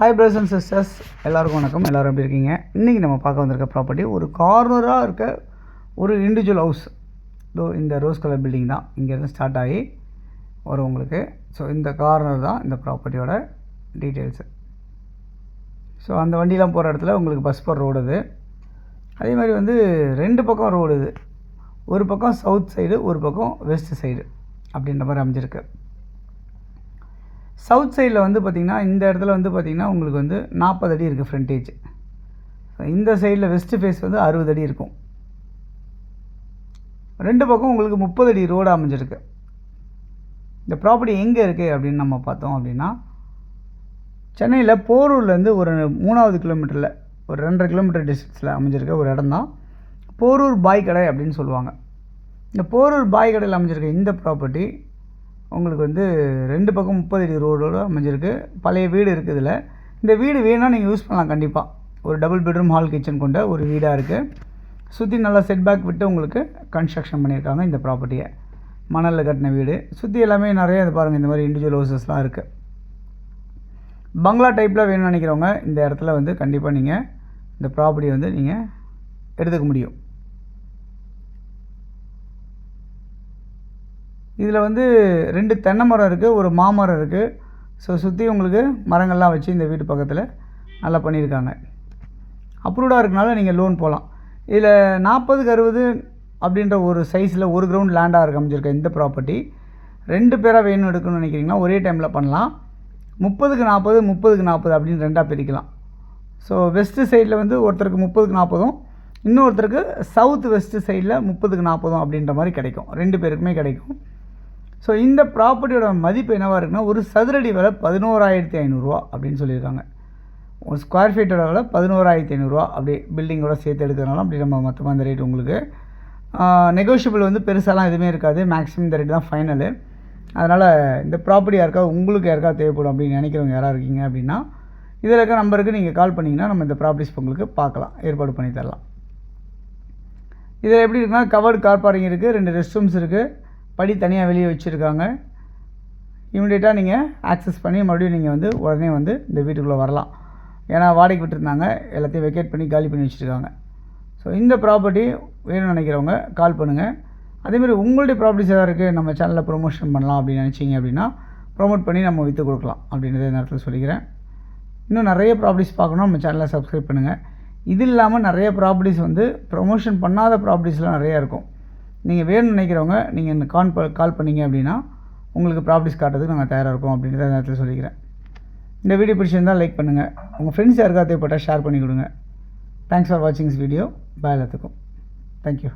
Hi brothers and sisters, எல்லாருக்கும் வணக்கம். எல்லோரும் எப்படி இருக்கீங்க? இன்றைக்கி நம்ம பார்க்க வந்திருக்க ப்ராப்பர்ட்டி ஒரு கார்னராக இருக்க ஒரு இண்டிவிஜுவல் ஹவுஸ். இந்த ரோஸ் கலர் பில்டிங் தான் இங்கேருந்து ஸ்டார்ட் ஆகி வரும் உங்களுக்கு. ஸோ இந்த கார்னர் தான் இந்த ப்ராப்பர்ட்டியோட டீட்டெயில்ஸு. ஸோ அந்த வண்டியெலாம் போகிற இடத்துல உங்களுக்கு பஸ் போகிற ரோடு இது. அதே மாதிரி ரெண்டு பக்கம் ரோடு இது. ஒரு பக்கம் சவுத் சைடு, ஒரு பக்கம் வெஸ்ட் சைடு அப்படின்ற மாதிரி அமைஞ்சிருக்கு. சவுத் சைடில் பார்த்திங்கன்னா இந்த இடத்துல பார்த்திங்கன்னா உங்களுக்கு 40 அடி இருக்குது ஃப்ரண்டேஜ். இந்த சைடில் வெஸ்ட் ஃபேஸ் 60 அடி இருக்கும். ரெண்டு பக்கம் உங்களுக்கு 30 அடி ரோடு அமைஞ்சிருக்கு. இந்த ப்ராப்பர்ட்டி எங்கே இருக்குது அப்படின்னு நம்ம பார்த்தோம் அப்படின்னா, சென்னையில் போரூர்லேருந்து ஒரு 3வது கிலோமீட்டரில் ஒரு 2.5 கிலோமீட்டர் டிஸ்டன்ஸில் அமைஞ்சிருக்க ஒரு இடம் தான் போரூர் பாய் கடை அப்படின்னு சொல்லுவாங்க. இந்த போரூர் பாய் கடையில் அமைஞ்சிருக்க இந்த ப்ராப்பர்ட்டி உங்களுக்கு ரெண்டு பக்கம் 30 அடி ரோடோடு அமைஞ்சிருக்கு. பழைய வீடு இருக்குது இதில். இந்த வீடு வேணால் நீங்கள் யூஸ் பண்ணலாம் கண்டிப்பாக. ஒரு டபுள் பெட்ரூம் ஹால் கிச்சன் கொண்ட ஒரு வீடாக இருக்குது. சுற்றி நல்லா செட்பேக் விட்டு உங்களுக்கு கன்ஸ்ட்ரக்ஷன் பண்ணியிருக்காங்க இந்த ப்ராப்பர்ட்டியை. மணலில் கட்டின வீடு. சுற்றி எல்லாமே நிறைய இது பாருங்கள், இந்த மாதிரி இண்டிவிஜுவல் ஹவுசஸ்லாம் இருக்குது. பங்களா டைப்பில் வேணும்னு நினைக்கிறவங்க இந்த இடத்துல கண்டிப்பாக நீங்கள் இந்த ப்ராப்பர்ட்டி நீங்கள் எடுத்துக்க முடியும். இதில் 2 தென்னை மரம் இருக்குது, ஒரு மாமரம் இருக்குது. ஸோ சுற்றி உங்களுக்கு மரங்கள்லாம் வச்சு இந்த வீட்டு பக்கத்தில் நல்லா பண்ணியிருக்காங்க. அப்ரூவ்டாக இருக்கனால நீங்கள் லோன் போகலாம். இதில் 40க்கு 60 அப்படின்ற ஒரு சைஸில் ஒரு கிரவுண்ட் லேண்டாக இருக்க அமைஞ்சிருக்க இந்த ப்ராப்பர்ட்டி 2 பேராக வேணும் எடுக்கணும்னு நினைக்கிறீங்கன்னா ஒரே டைமில் பண்ணலாம். 30க்கு 40, 30க்கு 40 அப்படின்னு 2ஆக பிரிக்கலாம். ஸோ வெஸ்ட்டு சைடில் ஒருத்தருக்கு 30க்கு 40, இன்னொருத்தருக்கு சவுத் வெஸ்ட்டு சைடில் 30க்கு 40 அப்படின்ற மாதிரி கிடைக்கும். 2 பேருக்குமே கிடைக்கும். ஸோ இந்த ப்ராப்பர்ட்டியோட மதிப்பு என்னவாக இருக்குன்னா, ஒரு சதுரடி விலை 11,500 அப்படின்னு சொல்லியிருக்காங்க. ஒரு ஸ்கொயர் ஃபீட்டோட விலை 11,500 அப்படி பில்டிங்கோட சேர்த்து எடுக்கிறதுனால அப்படி நம்ம மொத்தமாக இந்த ரேட் உங்களுக்கு நெகோஷியபிள் பெருசாலாம் எதுவுமே இருக்காது. மேக்ஸிமம் இந்த ரேட் தான் ஃபைனலு. அதனால் இந்த ப்ராப்பர்ட்டி உங்களுக்கு யாருக்காவது தேவைப்படும் அப்படின்னு நினைக்கிறவங்க யாராக இருக்கீங்க அப்படின்னா இதில் இருக்க நம்பருக்கு நீங்கள் கால் பண்ணிங்கன்னா நம்ம இந்த ப்ராப்பர்ட்டிஸ் உங்களுக்கு பார்க்கலாம், ஏற்பாடு பண்ணி தரலாம். இதில் எப்படி இருக்குன்னா, கவர்டு கார் பார்க்கிங் இருக்குது, 2 ரெஸ்ட் ரூம்ஸ் இருக்குது, படி தனியாக வெளியே வச்சுருக்காங்க. இமிடியேட்டாக நீங்கள் ஆக்சஸ் பண்ணி மறுபடியும் நீங்கள் உடனே இந்த வீட்டுக்குள்ளே வரலாம். ஏன்னா வாடகைக்கு விட்டுருந்தாங்க, எல்லாத்தையும் வெக்கேட் பண்ணி காலி பண்ணி வச்சுருக்காங்க. ஸோ இந்த ப்ராப்பர்ட்டி வேணும்னு நினைக்கிறவங்க கால் பண்ணுங்கள். அதேமாதிரி உங்களுடைய ப்ராப்பர்ட்டிஸ் எதாவது இருக்குது, நம்ம சேனலில் ப்ரொமோஷன் பண்ணலாம் அப்படின்னு நினச்சிங்க அப்படின்னா ப்ரொமோட் பண்ணி நம்ம விற்று கொடுக்கலாம் அப்படின்றத நேரத்தில் சொல்லிக்கிறேன். இன்னும் நிறைய ப்ராப்பர்ட்டிஸ் பார்க்கணும், நம்ம சேனலை சப்ஸ்கிரைப் பண்ணுங்கள். இது இல்லாமல் நிறைய ப்ராப்பர்ட்டிஸ் ப்ரொமோஷன் பண்ணாத ப்ராப்பர்ட்டிஸ்லாம் நிறையா இருக்கும். நீங்கள் வேணும்னு நினைக்கிறவங்க நீங்கள் இந்த கால் பண்ணிங்க அப்படின்னா உங்களுக்கு ப்ராப்பர்ட்டிஸ் காட்டுறதுக்கு நாங்கள் தயாராக இருக்கோம் அப்படின்றத நேரத்தில் சொல்லிக்கிறேன். இந்த வீடியோ பிடிச்சிருந்தால் லைக் பண்ணுங்கள். உங்கள் ஃப்ரெண்ட்ஸ் யாருக்காவது தேவைப்பட்டால் ஷேர் பண்ணி கொடுங்க. தேங்க்ஸ் ஃபார் வாட்சிங் திஸ் வீடியோ. பாய் எல்லாத்துக்கும். தேங்க்யூ.